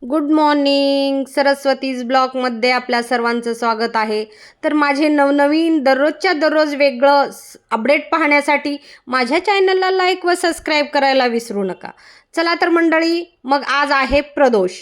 Good morning. सरस्वतीज ब्लॉगमध्ये आपल्या सर्वांचं स्वागत आहे. तर माझे नवनवीन दररोजच्या दररोज वेगळं अपडेट पाहण्यासाठी माझ्या चॅनलला लाईक व सबस्क्राईब करायला विसरू नका. चला तर मंडळी, मग आज आहे प्रदोष.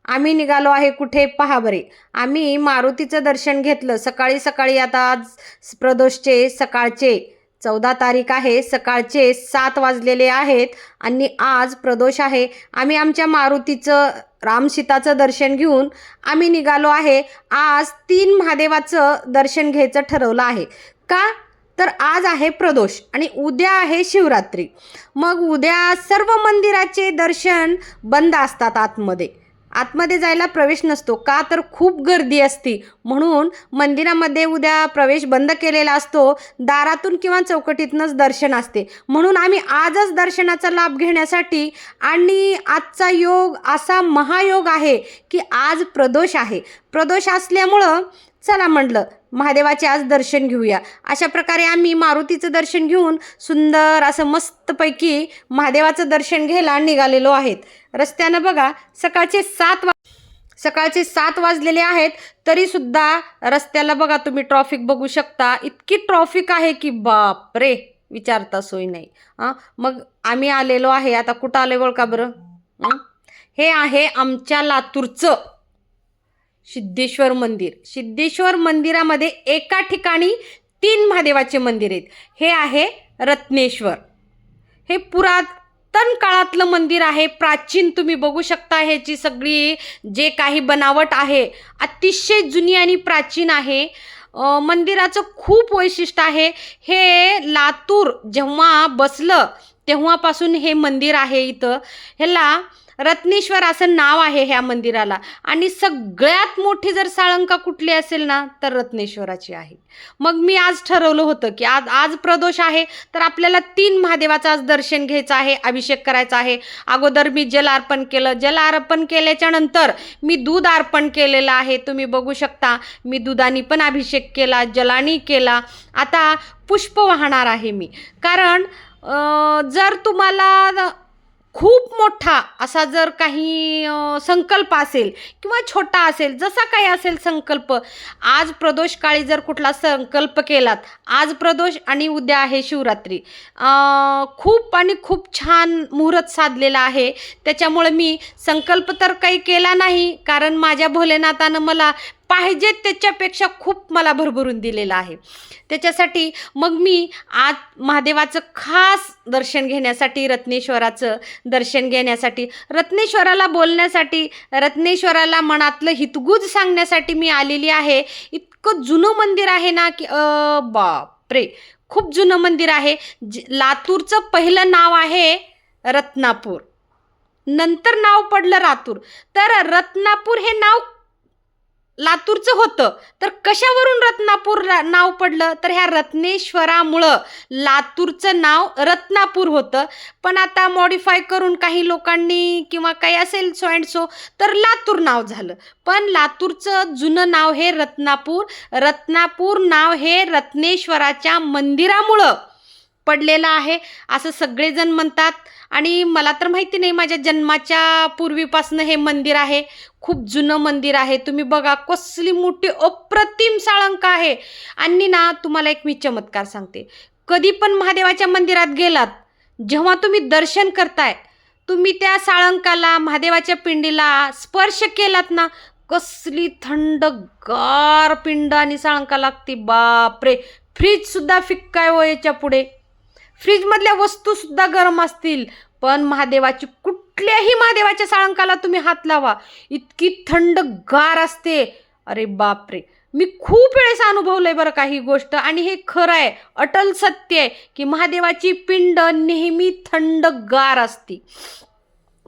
आम्ही निघालो आहे कुठे पहा बरे. आम्ही मारुतीचं दर्शन घेतलं सकाळी सकाळी. आता आज प्रदोषचे सकाळचे 14 तारीख आहे, सकाळचे 7 वाजलेले आहेत आणि आज प्रदोष आहे. आम्ही आमच्या मारुतीचं रामसीताचं दर्शन घेऊन आम्ही निघालो आहे. आज 3 महादेवाचं दर्शन घ्यायचं ठरवलं आहे. का तर आज आहे प्रदोष आणि उद्या आहे शिवरात्री. मग उद्या सर्व मंदिराचे दर्शन बंद असतात. आतमध्ये जायला प्रवेश नसतो. का तर खूप गर्दी असते, म्हणून मंदिरामध्ये उद्या प्रवेश बंद केलेला असतो. दारातून किंवा चौकटीतूनच दर्शन असते. म्हणून आम्ही आजच दर्शनाचा लाभ घेण्यासाठी, आणि आजचा योग असा महायोग आहे की आज प्रदोष आहे. प्रदोष असल्यामुळं चला म्हटलं महादेवाचे आज दर्शन घेऊया. अशा प्रकारे आम्ही मारुतीचं दर्शन घेऊन सुंदर असं मस्तपैकी महादेवाचं दर्शन घ्यायला निघालेलो आहेत. रस्त्यानं बघा सकाळचे 7 वाजलेले आहेत, तरीसुद्धा रस्त्याला बघा तुम्ही ट्रॉफिक बघू शकता. इतकी ट्रॉफिक आहे की बाप रे, विचारता सोय नाही. मग आम्ही आलेलो आहे. आता कुठं आले बळ का बरं? हे आहे आमच्या लातूरचं सिद्धेश्वर मंदिर. सिद्धेश्वर मंदिरामध्ये एका ठिकाणी 3 महादेवाचे मंदिर आहेत. हे आहे रत्नेश्वर. हे पुरातन काळातलं मंदिर आहे, प्राचीन. तुम्ही बघू शकता ह्याची सगळी जे काही बनावट आहे अतिशय जुनी आणि प्राचीन आहे. मंदिराचं खूप वैशिष्ट्य आहे. हे लातूर जेव्हा बसलं तेव्हापासून हे मंदिर आहे. इथं ह्याला रत्नेश्वर असं नाव आहे ह्या मंदिराला. आणि सगळ्यात मोठी जर साळंका कुठली असेल ना तर रत्नेश्वराची आहे. मग मी आज ठरवलं होतं की आज प्रदोष आहे, तर आपल्याला 3 महादेवाचं आज दर्शन घ्यायचं आहे, अभिषेक करायचा आहे. अगोदर मी जल अर्पण केलं. जल अर्पण केल्याच्या नंतर मी दूध अर्पण केलेलं आहे. तुम्ही बघू शकता मी दुधाने पण अभिषेक केला, जलाने केला. आता पुष्प वाहणार आहे मी. कारण जर तुम्हाला खूप मोठा असा जर काही संकल्प असेल किंवा छोटा असेल, जसा काही असेल संकल्प, आज प्रदोष काळी जर कुठला संकल्प केलात, आज प्रदोष आणि उद्या आहे शिवरात्री, खूप छान मुहूर्त साधलेला आहे. त्याच्यामुळे मी संकल्प तर काही केला नाही, कारण माझ्या भोलेनाथानं मला पाहिजे त्याच्यापेक्षा खूप मला भरभरून दिलेलं आहे. त्याच्यासाठी मग मी आज महादेवाचं खास दर्शन घेण्यासाठी, रत्नेश्वराचं दर्शन घेण्यासाठी, रत्नेश्वराला बोलण्यासाठी, रत्नेश्वराला मनातलं हितगुज सांगण्यासाठी मी आलेली आहे. इतकं जुनं मंदिर आहे ना की बापरे, खूप जुनं मंदिर आहे. लातूरचं पहिलं नाव आहे रत्नापूर, नंतर नाव पडलं लातूर. तर रत्नापूर हे नाव लातूरचं होतं. तर कशावरून रत्नापूर नाव पडलं? तर ह्या रत्नेश्वरामुळं लातूरचं नाव रत्नापूर होतं. पण आता मॉडिफाय करून काही लोकांनी किंवा काही असेल सो अँड सो, तर लातूर नाव झालं. पण लातूरचं जुनं नाव हे रत्नापूर. रत्नापूर नाव हे रत्नेश्वराच्या मंदिरामुळं पडलेलं आहे असं सगळेजण म्हणतात. आणि मला तर माहिती नाही, माझ्या जन्माच्या पूर्वीपासून हे मंदिर आहे. खूप जुनं मंदिर आहे. तुम्ही बघा कसली मोठी अप्रतिम साळंका आहे. आणि ना तुम्हाला एक मी चमत्कार सांगते. कधी पण महादेवाच्या मंदिरात गेलात, जेव्हा तुम्ही दर्शन करताय, तुम्ही त्या साळंकाला, महादेवाच्या पिंडीला स्पर्श केलात ना, कसली थंडगार पिंड आणि साळंका लागते. बापरे, फ्रीजसुद्धा फिक्का आहे व याच्या पुढे. फ्रीजमधल्या वस्तूसुद्धा गरम असतील, पण कुठल्याही महादेवाच्या साळंकाला तुम्ही हात लावा, इतकी थंडगार असते. अरे बापरे, मी खूप वेळेस अनुभवलंय बरं का ही गोष्ट. आणि हे खरं आहे, अटल सत्य आहे की महादेवाची पिंड नेहमी थंडगार असते.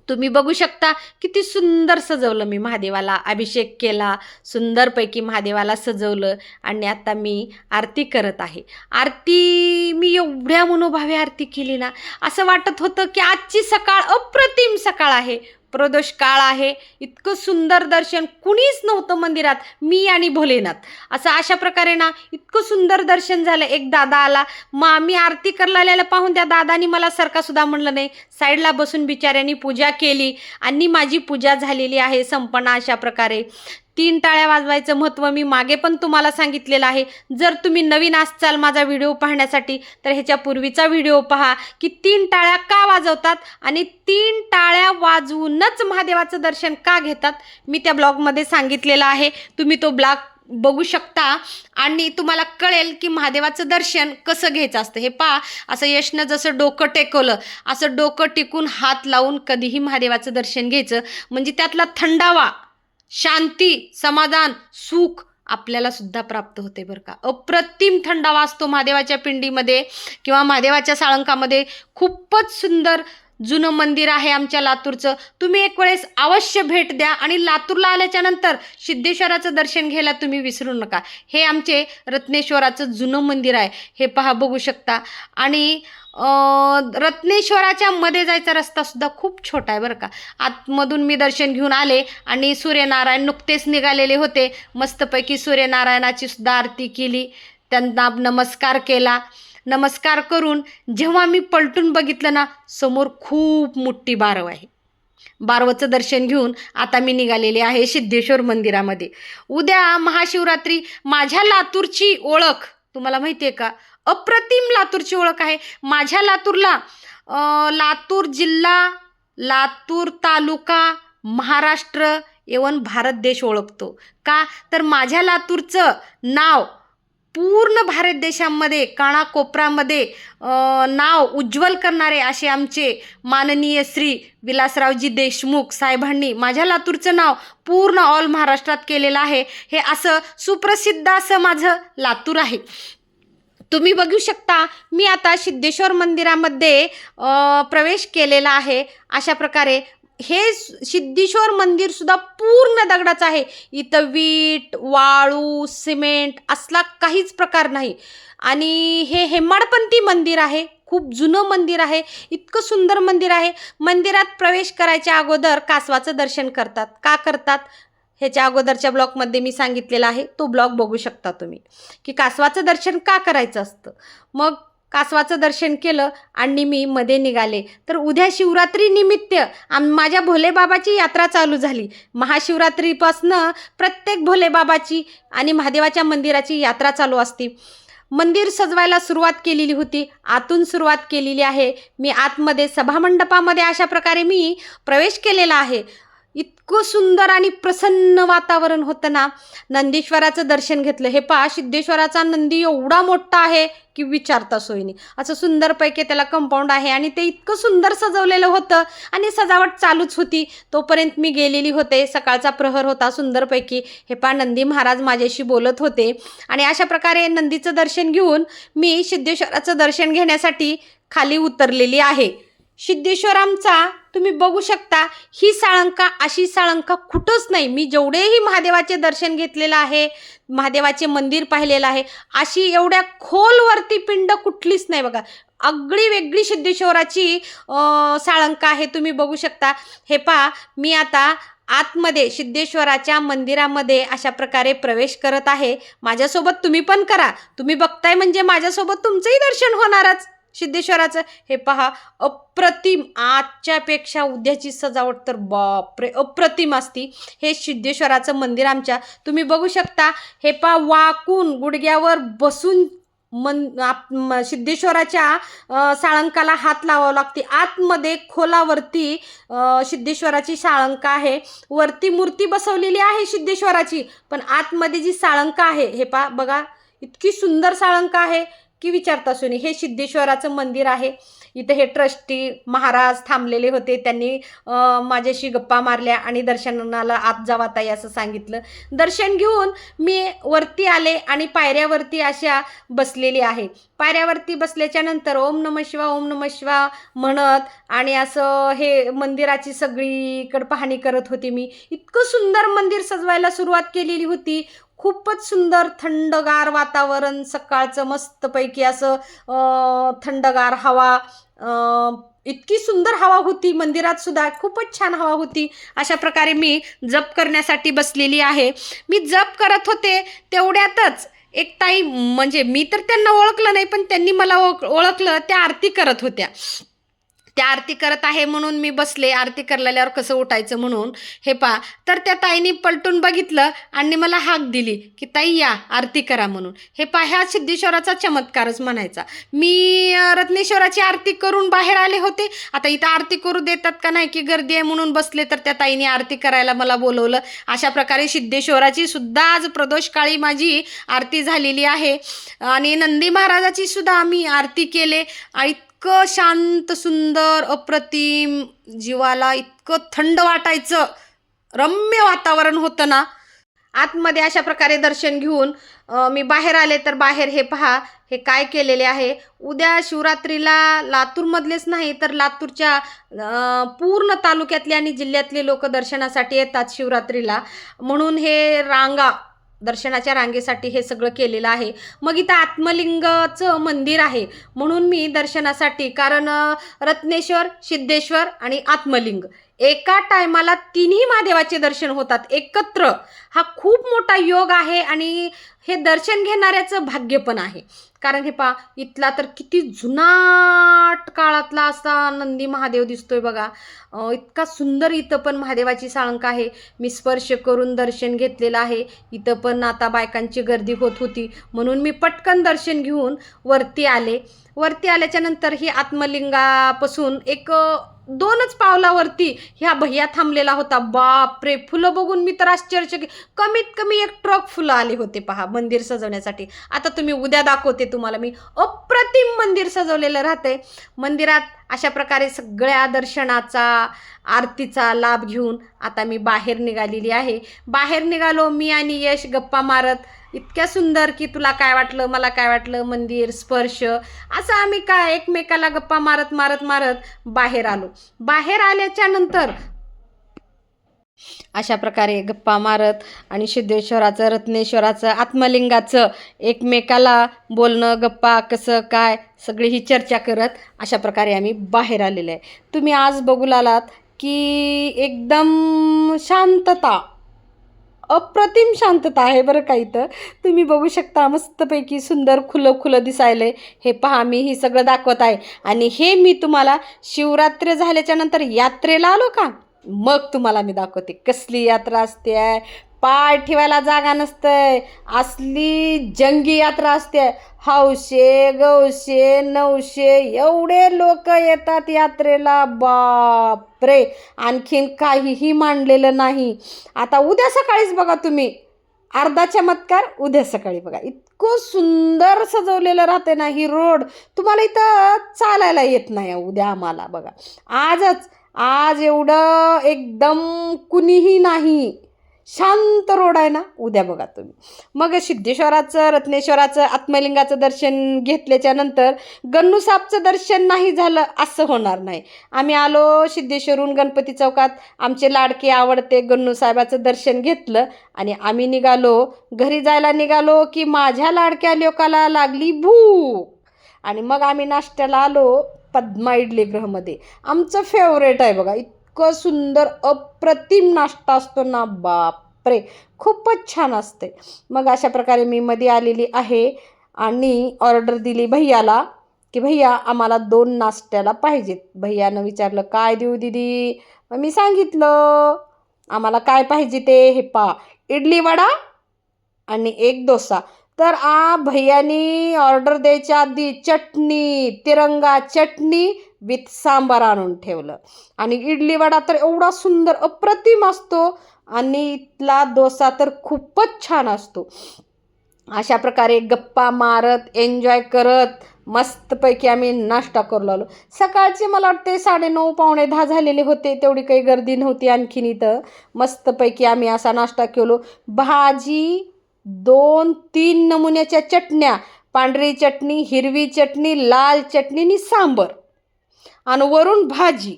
तुम्ही बघू शकता किती सुंदर सजवलं मी. महादेवाला अभिषेक केला, सुंदरपैकी महादेवाला सजवलं. आणि आता मी आरती करत आहे. आरती मी एवढ्या मनोभावे आरती केली ना, असं वाटत होतं की आजची सकाळ अप्रतिम सकाळ आहे. प्रदोष काळ आहे. इतकं सुंदर दर्शन, कुणीच नव्हतं मंदिरात, मी आणि भोलेनाथ. असं अशा प्रकारे ना इतकं सुंदर दर्शन झालं. एक दादा आला, मग मी आरती करायला आलेला पाहून त्या दादानी मला सरकासुद्धा म्हणलं नाही, साईडला बसून बिचाऱ्यांनी पूजा केली आणि माझी पूजा झालेली आहे संपन्न. अशा प्रकारे 3 टाळ्या वाजवायचं महत्त्व मी मागे पण तुम्हाला सांगितलेलं आहे. जर तुम्ही नवीन असाल माझा व्हिडिओ पाहण्यासाठी तर ह्याच्या पूर्वीचा व्हिडिओ पहा की 3 टाळ्या का वाजवतात आणि 3 टाळ्या वाजवूनच महादेवाचं दर्शन का घेतात, मी त्या ब्लॉगमध्ये सांगितलेलं आहे. तुम्ही तो ब्लॉग बघू शकता आणि तुम्हाला कळेल की महादेवाचं दर्शन कसं घ्यायचं असतं. हे पहा, असं यशनं जसं डोकं टेकवलं असं डोकं टिकून हात लावून कधीही महादेवाचं दर्शन घ्यायचं, म्हणजे त्यातला थंडावा, शांती, समाधान, सुख आपल्याला सुद्धा प्राप्त होते बरं का. अप्रतिम थंडावा असतो महादेवाच्या पिंडीमध्ये किंवा महादेवाच्या साळंकामध्ये. खूपच सुंदर जुनं मंदिर आहे आमच्या लातूरचं. तुम्ही एक वेळेस अवश्य भेट द्या आणि लातूरला आल्याच्या नंतर सिद्धेश्वराचं दर्शन घ्यायला तुम्ही विसरू नका. हे आमचे रत्नेश्वराचं जुनं मंदिर आहे. हे पहा, बघू शकता. आणि रत्नेश्वराच्या मध्ये जायचा रस्ता सुद्धा खूप छोटा आहे बरं का. आतमधून मी दर्शन घेऊन आले आणि सूर्यनारायण नुकतेच निघालेले होते. मस्तपैकी सूर्यनारायणाची सुद्धा आरती केली, त्यांना नमस्कार केला. नमस्कार करून जेव्हा मी पलटून बघितलं ना, समोर खूप मोठी बारव आहे. बारवचं दर्शन घेऊन आता मी निघालेले आहे सिद्धेश्वर मंदिरामध्ये. उद्या महाशिवरात्री. माझ्या लातूरची ओळख तुम्हाला माहिती आहे का, अप्रतिम लातूरची ओळख आहे. माझ्या लातूरला लातूर जिल्हा, लातूर तालुका, महाराष्ट्र, एवन भारत देश ओळखतो. का तर माझ्या लातूरचं नाव पूर्ण भारत देशामध्ये, कानाकोपऱ्यामध्ये नाव उज्ज्वल करणारे असे आमचे माननीय श्री विलासरावजी देशमुख साहेबांनी माझ्या लातूरचं नाव पूर्ण ऑल महाराष्ट्रात केलेलं आहे. हे असं सुप्रसिद्ध असं माझं लातूर आहे. तुम्ही बघू शकता, मी आता सिद्धेश्वर मंदिरामध्ये प्रवेश केलेला आहे. अशा प्रकारे हे सिद्धेश्वर मंदिर सुद्धा पूर्ण दगडाचं आहे. इथं वीट, वाळू, सिमेंट असला काहीच प्रकार नाही. आणि हे हेमाडपंथी मंदिर आहे. खूप जुनं मंदिर आहे. इतकं सुंदर मंदिर आहे. मंदिरात प्रवेश करायच्या अगोदर कासवाचं दर्शन करतात. का करतात ह्याच्या अगोदरच्या ब्लॉगमध्ये मी सांगितलेलं आहे. तो ब्लॉग बघू शकता तुम्ही की कासवाचं दर्शन का करायचं असतं. मग कासवाचं दर्शन केलं आणि मी मध्ये निघाले. तर उद्या शिवरात्री निमित्त माझ्या भोलेबाबाची यात्रा चालू झाली. महाशिवरात्रीपासनं प्रत्येक भोलेबाबाची आणि महादेवाच्या मंदिराची यात्रा चालू असते. मंदिर सजवायला सुरुवात केलेली होती. आतून सुरुवात केलेली आहे. मी आतमध्ये सभामंडपामध्ये अशा प्रकारे मी प्रवेश केलेला आहे. इतकं सुंदर आणि प्रसन्न वातावरण होतं ना. नंदीश्वराचं दर्शन घेतलं. हे पहा, सिद्धेश्वराचा नंदी एवढा मोठा आहे की विचारता सोय नाही. असं सुंदरपैकी त्याला कंपाऊंड आहे आणि ते इतकं सुंदर सजवलेलं होतं आणि सजावट चालूच होती. तोपर्यंत मी गेलेली होते. सकाळचा प्रहर होता सुंदरपैकी. हे पहा, नंदी महाराज माझ्याशी बोलत होते आणि अशा प्रकारे नंदीचं दर्शन घेऊन मी सिद्धेश्वराचं दर्शन घेण्यासाठी खाली उतरलेली आहे. सिद्धेश्वरांचा तुम्ही बघू शकता, ही साळंका अशी साळंका कुठंच नाही. मी जेवढेही महादेवाचे दर्शन घेतलेलं आहे, महादेवाचे मंदिर पाहिलेलं आहे, अशी एवढ्या खोलवरती पिंड कुठलीच नाही बघा. आगळी वेगळी सिद्धेश्वराची साळंका आहे. तुम्ही बघू शकता. हे पहा, मी आता आतमध्ये सिद्धेश्वराच्या मंदिरामध्ये अशा प्रकारे प्रवेश करत आहे. माझ्यासोबत तुम्ही पण करा. तुम्ही बघताय म्हणजे माझ्यासोबत तुमचंही दर्शन होणारच सिद्धेश्वराचं. हे पहा, अप्रतिम. आजच्यापेक्षा उद्याची सजावट तर बापरे अप्रतिम असती. हे सिद्धेश्वराचं मंदिर आमच्या तुम्ही बघू शकता. हे पहा, वाकून गुडघ्यावर बसून सिद्धेश्वराच्या साळंकाला हात लावावं लागते. आतमध्ये खोलावरती सिद्धेश्वराची साळंका आहे. वरती मूर्ती बसवलेली आहे सिद्धेश्वराची, पण आतमध्ये जी साळंका आहे, हे पहा बघा, इतकी सुंदर साळंका आहे की विचारता सोनी. हे सिद्धेश्वराचं मंदिर आहे. इथं हे ट्रस्टी महाराज थांबलेले होते. त्यांनी माझ्याशी गप्पा मारल्या आणि दर्शनाला आत जावा ताई असं सांगितलं. दर्शन घेऊन मी वरती आले आणि पायऱ्यावरती अशा बसलेली आहे. पायऱ्यावरती बसल्याच्या नंतर ओम नमः शिवा, ओम नमः शिवा म्हणत आणि असं हे मंदिराची सगळीकडे पाहणी करत होती मी. इतकं सुंदर मंदिर सजवायला सुरुवात केलेली होती. खूपच सुंदर थंडगार वातावरण, सकाळचं मस्तपैकी असं थंडगार हवा, इतकी सुंदर हवा होती मंदिरात सुद्धा, खूपच छान हवा होती. अशा प्रकारे मी जप करण्यासाठी बसलेली आहे. मी जप करत होते तेवढ्यातच एक ताई, म्हणजे मी तर त्यांना ओळखलं नाही पण त्यांनी मला ओळखलं. त्या आरती करत होत्या. त्या आरती करत आहे म्हणून मी बसले, आरती करल्यावर कसं उठायचं म्हणून. हे पहा, तर त्या ताईनी पलटून बघितलं आणि मला हाक दिली की ताई या आरती करा म्हणून. हे पहा, ह्या सिद्धेश्वराचा चमत्कारच म्हणायचा. मी रत्नेश्वराची आरती करून बाहेर आले होते. आता इथं आरती करू देतात का नाही की गर्दी आहे म्हणून बसले, तर त्या ताईने आरती करायला मला बोलवलं. अशा प्रकारे सिद्धेश्वराची सुद्धा आज प्रदोषकाळी माझी आरती झालेली आहे. आणि नंदी महाराजाची सुद्धा आम्ही आरती केले. इतकं शांत, सुंदर, अप्रतिम, जीवाला इतकं थंड वाटायचं, रम्य वातावरण होतं ना. आतमध्ये अशा प्रकारे दर्शन घेऊन मी बाहेर आले. तर बाहेर हे पहा, हे काय केलेले आहे. उद्या शिवरात्रीला लातूरमधलेच नाही तर लातूरच्या पूर्ण तालुक्यातले आणि जिल्ह्यातले लोक दर्शनासाठी येतात शिवरात्रीला, म्हणून हे रांगा, दर्शनाच्या रांगेसाठी हे सगळं केलेलं आहे. मग इथं आत्मलिंगाचं मंदिर आहे म्हणून मी दर्शनासाठी, कारण रत्नेश्वर, सिद्धेश्वर आणि आत्मलिंग एका टायमाला तिन्ही महादेवाचे दर्शन होतात एकत्र. हा खूप मोठा योग आहे आणि हे दर्शन घेणाऱ्याचं भाग्य पण आहे. कारण हे पहा, इथला तर किती जुनाट काळातला असा नंदी महादेव दिसतोय बघा. इतका सुंदर. इथं पण महादेवाची साळंक आहे. मी स्पर्श करून दर्शन घेतलेलं आहे. इथं पण आता बायकांची गर्दी होत होती म्हणून मी पटकन दर्शन घेऊन वरती आले. वरती आल्याच्या नंतर ही आत्मलिंगापासून एक 2च पावलावरती ह्या भैया थांबलेला होता. बापरे, फुलं बघून मी तर आश्चर्यचकित. कमीत कमी 1 ट्रक फुलं आले होते पहा मंदिर सजवण्यासाठी. आता तुम्ही उद्या दाखवते तुम्हाला मी. अप्रतिम मंदिर सजवलेलं राहते. मंदिरात अशा प्रकारे सगळ्या दर्शनाचा, आरतीचा लाभ घेऊन आता मी बाहेर निघालेली आहे. बाहेर निघालो मी आणि यश गप्पा मारत. इतक्या सुंदर की तुला काय वाटलं, मला काय वाटलं, मंदिर, स्पर्श, असं आम्ही काय एकमेकाला गप्पा मारत मारत मारत बाहेर आलो. बाहेर आल्याच्या नंतर अशा प्रकारे गप्पा मारत आणि सिद्धेश्वराचं, रत्नेश्वराचं, आत्मलिंगाचं एकमेकाला बोलणं, गप्पा, कसं काय, सगळी ही चर्चा करत अशा प्रकारे आम्ही बाहेर आलेलो आहे. तुम्ही आज बघू लालात की एकदम शांतता, अप्रतिम शांतता आहे बरं का. इथं तुम्ही बघू शकता मस्तपैकी सुंदर खुलं खुलं दिसायलंय. हे पहा, मी ही सगळं दाखवत आहे. आणि हे मी तुम्हाला शिवरात्र झाल्याच्या नंतर यात्रेला आलो का मग तुम्हाला मी दाखवते कसली यात्रा असते. पाय ठेवायला जागा नसतंय, असली जंगी यात्रा असते. हौशे गौशे 900 एवढे लोक येतात यात्रेला. बापरे, आणखीन काहीही मांडलेलं नाही. आता उद्या सकाळीच बघा तुम्ही, अर्धा चमत्कार उद्या सकाळी बघा. इतकं सुंदर सजवलेलं राहते ना ही रोड. तुम्हाला इथं चालायला येत नाही उद्या आम्हाला बघा. आज एवढं एकदम कुणीही नाही, शांत रोड आहे ना. उद्या बघा तुम्ही. मग सिद्धेश्वराचं, रत्नेश्वराचं, आत्मलिंगाचं दर्शन घेतल्याच्या नंतर गण्णूसाहेबचं दर्शन नाही झालं असं होणार नाही. आम्ही आलो सिद्धेश्वरून गणपती चौकात, आमचे लाडके आवडते गण्णूसाहेबाचं दर्शन घेतलं आणि आम्ही निघालो. घरी जायला निघालो की माझ्या लाडक्या लोकाला लागली भूक आणि मग आम्ही नाश्त्याला आलो पद्मा इडली गृहमध्ये. आमचं फेवरेट आहे बघा. इतकं सुंदर अप्रतिम नाश्ता असतो ना, बापरे, खूपच छान असते. मग अशा प्रकारे मी मध्ये आलेली आहे आणि ऑर्डर दिली भैयाला की भैया आम्हाला 2 नाश्त्याला पाहिजेत. भैयानं विचारलं काय देऊ दीदी. मग मी सांगितलं आम्हाला काय पाहिजे ते. हे पा, इडली वडा आणि 1 डोसा. तर भैयानी ऑर्डर द्यायच्या आधी चटणी, तिरंगा चटणी विथ सांबार आणून ठेवलं. आणि इडली वडा तर एवढा सुंदर अप्रतिम असतो आणि इथला डोसा तर खूपच छान असतो. अशा प्रकारे गप्पा मारत, एन्जॉय करत मस्तपैकी आम्ही नाश्ता करू लागलो. सकाळचे मला वाटते 9:30 पावणे 10 झालेले होते. तेवढी काही गर्दी नव्हती आणखीन इथं. मस्तपैकी आम्ही असा नाश्ता केलो. भाजी, 2-3 नमुन्याच्या चटण्या, पांढरी चटणी, हिरवी चटणी, लाल चटणी आणि सांबर आणि वरून भाजी.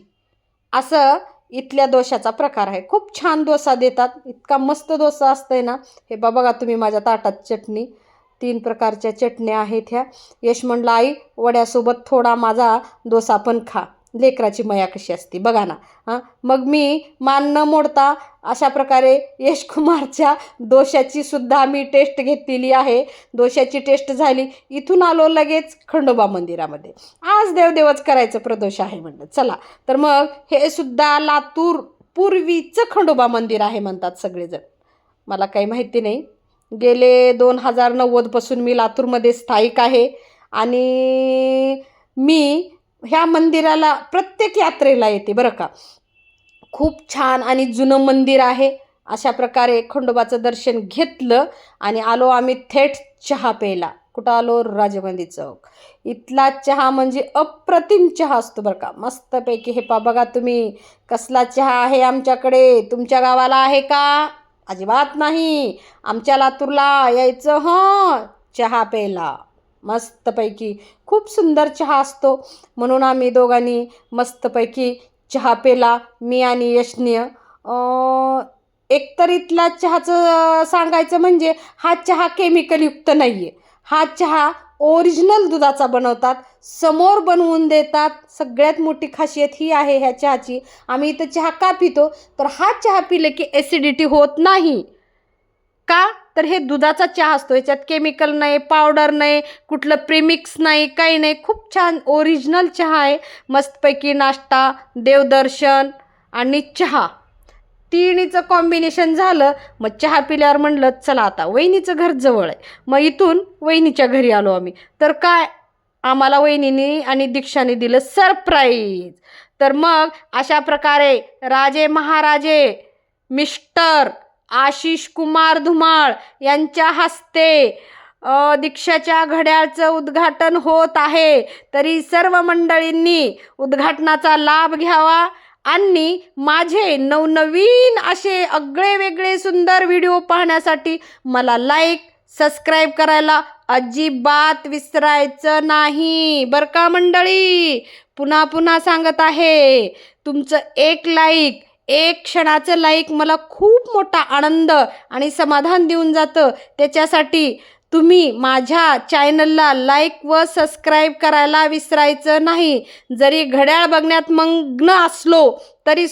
असं इथल्या डोशाचा प्रकार आहे. खूप छान डोसा देतात. इतका मस्त डोसा असतंय ना. हे बघा तुम्ही माझ्या ताटात चटणी, 3 प्रकारच्या चटण्या आहेत ह्या. यश म्हणलं आई वड्यासोबत थोडा माझा डोसा पण खा. लेकराची माया कशी असते बघा ना. हां, मग मी मान न मोडता अशा प्रकारे यशकुमारच्या दोशाची सुद्धा मी टेस्ट घेतलेली आहे. दोशाची टेस्ट झाली, इथून आलो लगेच खंडोबा मंदिरामध्ये. आज देवदेवच करायचं प्रदोष आहे म्हणलं चला. तर मग हे सुद्धा लातूर पूर्वीचं खंडोबा मंदिर आहे म्हणतात सगळेजण, मला काही माहिती नाही. गेले 2090पासून मी लातूरमध्ये स्थायिक आहे आणि मी ह्या मंदिराला प्रत्येक यात्रेला येते बरं का. खूप छान आणि जुनं मंदिर आहे. अशा प्रकारे खंडोबाचं दर्शन घेतलं आणि आलो आम्ही थेट चहा प्यायला. कुठं आलो? राजीव चौक. इथला चहा म्हणजे अप्रतिम चहा असतो बरं का, मस्तपैकी. हे बघा तुम्ही कसला चहा आहे आमच्याकडे. तुमच्या गावाला आहे का? अजिबात नाही. आमच्या लातूरला यायचं हं चहा प्यायला. मस्तपैकी खूप सुंदर चहा असतो, म्हणून आम्ही दोघांनी मस्तपैकी चहा पेला, मी आणि यशनीय. एकतर इथला चहाचं सांगायचं म्हणजे हा चहा केमिकलयुक्त नाही आहे. हा चहा ओरिजिनल दुधाचा बनवतात, समोर बनवून देतात. सगळ्यात मोठी खासियत ही आहे ह्या चहाची. आम्ही इथं चहा का पितो, तर हा चहा पिले की ॲसिडिटी होत नाही. का तर हे दुधाचा चहा असतो, याच्यात केमिकल नाही, पावडर नाही, कुठलं प्रीमिक्स नाही, काही नाही. खूप छान ओरिजिनल चहा आहे. मस्तपैकी नाश्ता, देवदर्शन आणि चहा तिन्हीचं कॉम्बिनेशन झालं. मग चहा पिल्यावर म्हणलं चला आता वहिनीचं घर जवळ आहे, मग इथून वहिनीच्या घरी आलो आम्ही. तर काय आम्हाला वहिनीने आणि दीक्षाने दिलं सरप्राईज. तर मग अशा प्रकारे राजे महाराजे मिस्टर आशिष कुमार धुमाळ यांच्या हस्ते दीक्षाच्या घड्याळचं उद्घाटन होत आहे. तरी सर्व मंडळींनी उद्घाटनाचा लाभ घ्यावा आणि माझे नवनवीन असे आगळे वेगळे सुंदर व्हिडिओ पाहण्यासाठी मला लाईक सबस्क्राईब करायला अजिबात विसरायचं नाही बरं का मंडळी. पुन्हा पुन्हा सांगत आहे, तुमचं एक लाईक, एक क्षणाचं लाईक मला खूप मोठा आनंद आणि समाधान देऊन जातं. त्याच्यासाठी तुम्ही माझ्या चॅनलला लाईक व सबस्क्राईब करायला विसरायचं नाही. जरी घड्याळ बघण्यात मग्न असलो तरी